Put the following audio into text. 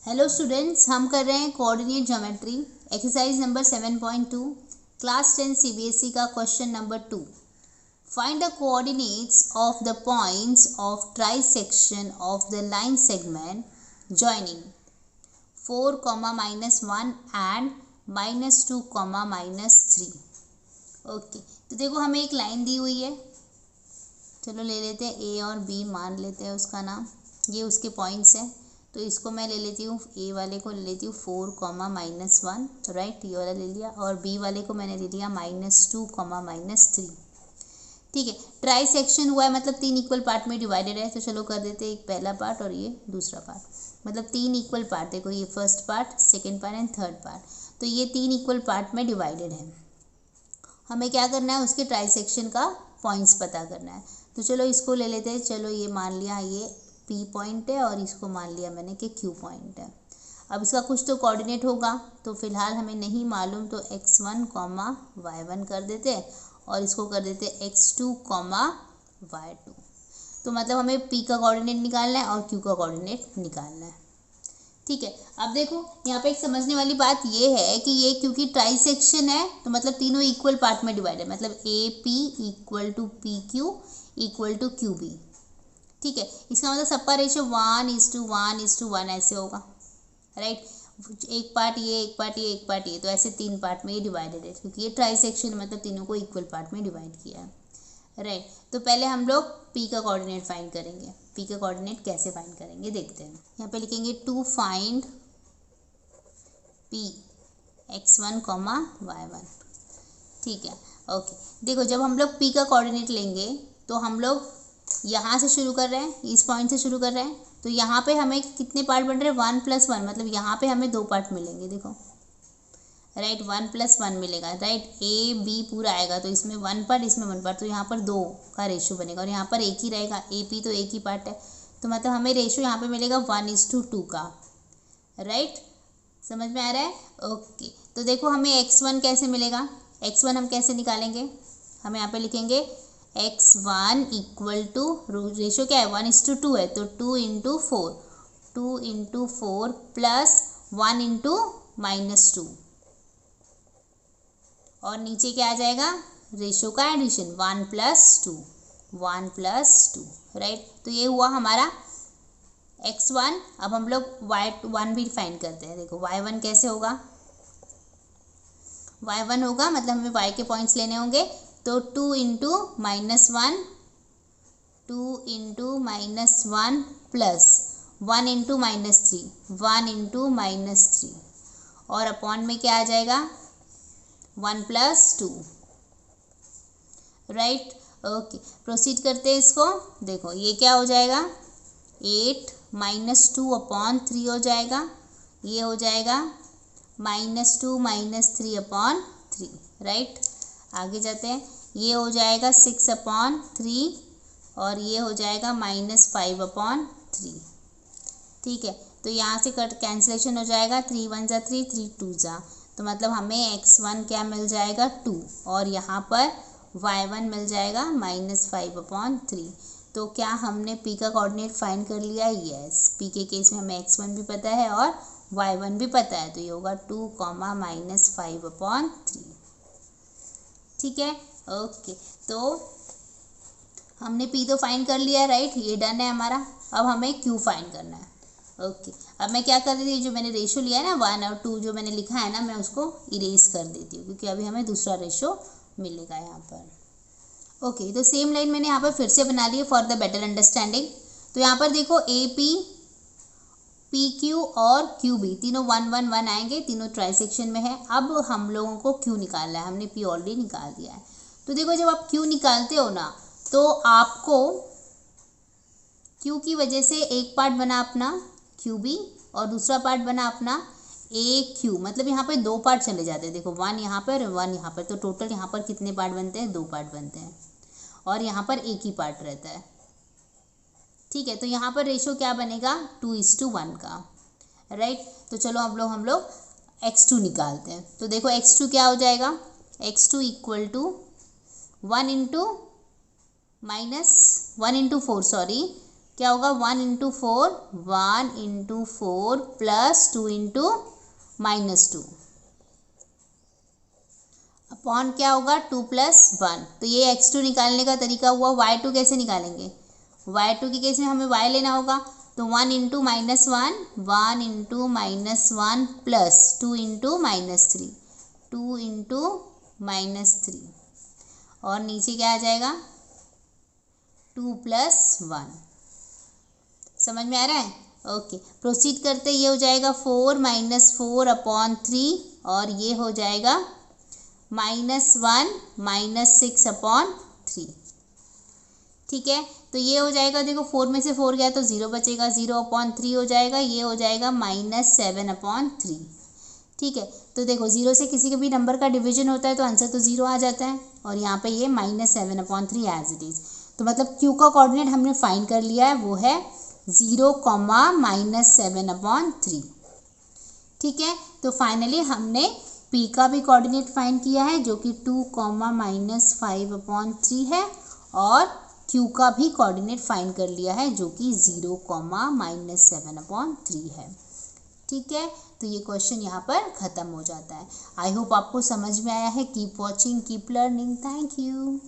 Hello students, हम कर रहे हैं coordinate geometry exercise number 7.2 class 10 CBSE का question number 2। Find the coordinates of the points of trisection of the line segment joining 4, -1 and -2, -3। Okay, तो देखो हमें एक लाइन दी हुई है। चलो ले लेते हैं ए और बी, मान लेते हैं उसका नाम। ये उसके पॉइंट्स हैं, तो इसको मैं ले लेती हूँ, ए वाले को ले लेती हूँ 4, -1, राइट, ये वाला ले लिया। और बी वाले को मैंने ले लिया -2, -3। ठीक है, ट्राई सेक्शन हुआ है मतलब 3 इक्वल पार्ट में डिवाइडेड है। तो चलो कर देते हैं एक पहला पार्ट और ये दूसरा पार्ट, मतलब 3 इक्वल पार्ट। देखो ये first part, second part and third part. तो ये 3 इक्वल पार्ट में डिवाइडेड है। हमें क्या करना है, उसके ट्राई सेक्शन का पॉइंट्स पता करना है। तो चलो इसको ले लेते हैं। चलो ये मान लिया ये P पॉइंट है और इसको मान लिया मैंने कि Q पॉइंट है। अब इसका कुछ तो कोऑर्डिनेट होगा, तो फिलहाल हमें नहीं मालूम, तो x1, y1 कर देते और इसको कर देते x2, y2। तो मतलब हमें P का कोऑर्डिनेट निकालना है और Q का कोऑर्डिनेट निकालना है। ठीक है, अब देखो यहाँ पे एक समझने वाली बात ये है कि ये क्योंकि ट्राई सेक्शन है तो मतलब तीनों इक्वल पार्ट में डिवाइड है, मतलब AP equal to PQ equal to QB। ठीक है, इसका मतलब सबका रेशियो 1:1:1 ऐसे होगा, राइट। एक पार्ट ये, एक पार्ट ये, एक पार्ट ये, तो ऐसे 3 पार्ट में ये डिवाइडेड है क्योंकि ये ट्राई सेक्शन मतलब तीनों को इक्वल पार्ट में डिवाइड किया है, राइट। तो पहले हम लोग P का कोऑर्डिनेट फाइंड करेंगे। P का कोऑर्डिनेट कैसे फाइंड करेंगे देखते हैं। यहाँ पे लिखेंगे to find P x1, y1। ठीक है, ओके। देखो जब हम लोग P का कोऑर्डिनेट लेंगे तो हम लोग यहाँ से शुरू कर रहे हैं, इस पॉइंट से शुरू कर रहे हैं। तो यहाँ पे हमें कितने पार्ट बन रहे हैं, 1 + 1, मतलब यहाँ पे हमें 2 पार्ट मिलेंगे। देखो राइट, 1 + 1 मिलेगा, राइट। A B पूरा आएगा तो इसमें 1 पार्ट, इसमें 1 पार्ट, तो यहाँ पर 2 का रेशियो बनेगा और यहाँ पर एक ही रहेगा। AP तो एक ही पार्ट है, तो मतलब हमें रेशियो यहाँ पे मिलेगा 1:2 का, राइट। समझ में आ रहा है? ओके, तो देखो हमें x1 कैसे मिलेगा। x1 हम कैसे निकालेंगे, हम यहाँ पे लिखेंगे x1 इक्वल टू, रेशियो क्या है 1:2 है, तो 2 × 4 प्लस 1 × -2, और नीचे क्या आ जाएगा, रेशियो का एडिशन 1 + 2, राइट। तो ये हुआ हमारा x1। अब हम लोग y1 भी फाइंड करते हैं। देखो y1 कैसे होगा, y1 होगा मतलब हमें y के पॉइंट्स लेने होंगे। तो 2 × -1, 2 × -1 प्लस 1 × -3, 1 × -3, और अपॉन में क्या आ जाएगा 1 + 2, राइट। ओके, प्रोसीड करते हैं इसको। देखो ये क्या हो जाएगा, 8 -2/3 हो जाएगा। ये हो जाएगा -2 -3/3, राइट। आगे जाते हैं, ये हो जाएगा 6/3 और ये हो जाएगा -5/3। ठीक है, तो यहाँ से कट कैंसिलेशन हो जाएगा, 3 × 1 = 3, 3 × 2 = 2, तो मतलब हमें x1 क्या मिल जाएगा 2 और यहाँ पर y1 मिल जाएगा -5/3। तो क्या हमने P का कोऑर्डिनेट फाइंड कर लिया? यस, P के केस में हमें x1 भी पता है और y1 भी पता है, तो ये होगा 2, -5/3। ठीक है, ओके। तो हमने P तो फाइंड कर लिया है, राइट, ये डन है हमारा। अब हमें Q फाइंड करना है। ओके, अब मैं क्या कर रही थी, जो मैंने रेशो लिया है ना 1 और 2 जो मैंने लिखा है ना, मैं उसको इरेज कर देती हूँ क्योंकि अभी हमें दूसरा रेशो मिलेगा यहाँ पर। ओके, तो सेम लाइन मैंने यहाँ पर फिर से बना ली है फॉर द बेटर अंडरस्टैंडिंग। तो यहाँ पर देखो AP, PQ और QB तीनों 1 1 1 आएंगे, तीनों ट्राई सेक्शन में है। अब हम लोगों को Q निकालना है, हमने P ऑलरेडी निकाल दिया है। तो देखो जब आप Q निकालते हो ना, तो आपको Q की वजह से एक पार्ट बना अपना QB और दूसरा पार्ट बना अपना AQ, मतलब यहाँ पे 2 पार्ट चले जाते हैं। देखो 1 यहाँ पर और 1 यहाँ पर, तो टोटल यहाँ पर कितने पार्ट बनते हैं, 2 पार्ट बनते हैं और यहाँ पर एक ही पार्ट रहता है। ठीक है, तो यहाँ पर रेशो क्या बनेगा 2:1 का, राइट। तो चलो हम लोग x2 निकालते हैं। तो देखो x2 क्या हो जाएगा, x2 इक्वल टू 1 × -1 × 4, सॉरी क्या होगा 1 इंटू 4 प्लस 2 इंटू -2 अपॉन क्या होगा 2 + 1। तो ये x2 निकालने का तरीका हुआ। y2 कैसे निकालेंगे, y2 के केस में हमें y लेना होगा। तो 1 इंटू -1 प्लस 2 इंटू -3 और नीचे क्या आ जाएगा 2 + 1। समझ में आ रहा है? ओके, प्रोसीड करते ये हो जाएगा 4 - 4/3 और ये हो जाएगा -1 - 6/3। ठीक है, तो ये हो जाएगा, देखो 4 में से 4 गया तो 0 बचेगा, 0/3 हो जाएगा, ये हो जाएगा -7/3। ठीक है, तो देखो 0 से किसी के भी नंबर का डिवीजन होता है तो आंसर तो 0 आ जाता है, और यहाँ पे ये -7/3 एज इट इज़। तो मतलब Q का कोऑर्डिनेट हमने फाइंड कर लिया है, वो है 0, -7/3। ठीक है, तो फाइनली हमने P का भी कोऑर्डिनेट फाइंड किया है जो कि 2, -5/3 है, और Q का भी कोऑर्डिनेट फाइंड कर लिया है जो कि 0, -7/3 है। ठीक है, तो ये क्वेश्चन यहाँ पर ख़त्म हो जाता है। आई होप आपको समझ में आया है। Keep watching, keep learning. Thank you.